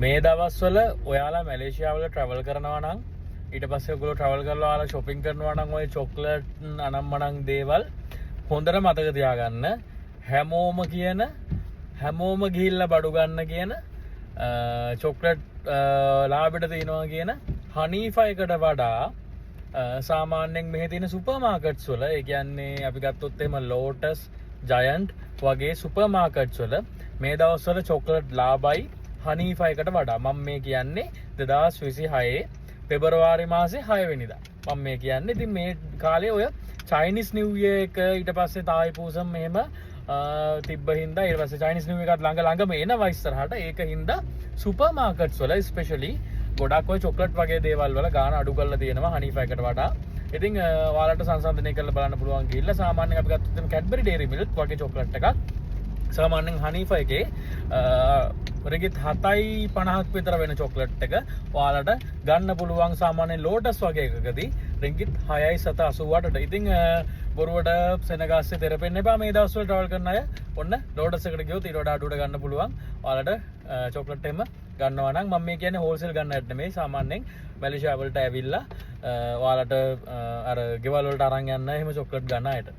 මේ දවස්වල ඔයාලා මැලේසියාවල ට්‍රැවල් කරනවා නම් ඊට පස්සේ ඔයගොල්ලෝ ට්‍රැවල් කරලා ඔයාලා shopping කරනවා නම් ඔය චොක්ලට් අනම්මනම් දේවල් හොඳට මතක තියාගන්න. හැමෝම ගිහිල්ලා බඩු ගන්න කියන චොක්ලට් ලාභෙට තියෙනවා කියන හනීෆා එකට වඩා සාමාන්‍යයෙන් මෙහි තියෙන සුපර් මාකට්ස් වල ඒ කියන්නේ අපි ගත්තොත් එහෙම ලෝටස් ජයන්ට් වගේ සුපර් මාකට්ස් වල මේ දවස්වල චොක්ලට් ලාභයි හනීෆා එකට වඩා. මම මේ කියන්නේ 2026 පෙබරවාරි මාසේ 6 වෙනිදා. මම මේ කියන්නේ ඉතින් මේ කාලේ ඔය චයිනීස් නිව් ඉයර් එක ඊට පස්සේ තායි පූසම් මෙහෙම තිබ්බ හින්දා ඊට පස්සේ චයිනීස් නිව් එකත් ළඟම එනවා ඉස්සරහට. ඒක හින්දා සුපර් මාකට්ස් වල ස්පෙෂලි ගොඩක් ඔය චොක්ලට් වගේ දේවල් වල ගාන අඩු කරලා තියෙනවා හනීෆා එකට වඩා. ඉතින් ඔයාලට සංසන්දනය කරලා බලන්න පුළුවන් ගිහිල්ලා සාමාන්‍යයෙන් අපි ගත්තොත් කැඩ්බරි ඩේරි මිල්ක් වගේ චොක්ලට් එකක් සාමාන්‍යයෙන් හනීෆා එකේ රිගිත් 7.50ක් විතර වෙන චොක්ලට් එක ඔයාලට ගන්න පුළුවන් සාමාන්‍යයෙන් ලෝටස් වගේ එකකදී රිගිත් 6.88ට. ඉතින් බොරුවට සෙනගාස්සේ තෙරපෙන්න එපා. මේ දවස්වල ට්‍රැවල් කරන අය ඔන්න ලෝටස් එකට ගියොත් ඊට වඩා අඩුවට ගන්න පුළුවන්. ඔයාලට චොක්ලට් එහෙම ගන්නවා නම් මම මේ කියන්නේ හෝල්සේල් ගන්නට නෙමෙයි සාමාන්‍යයෙන් මැලේසියා වලට ඇවිල්ලා ඔයාලට අර ගෙවල් වලට අරන් යන්න එහෙම චොක්ලට් ගන්න අයට.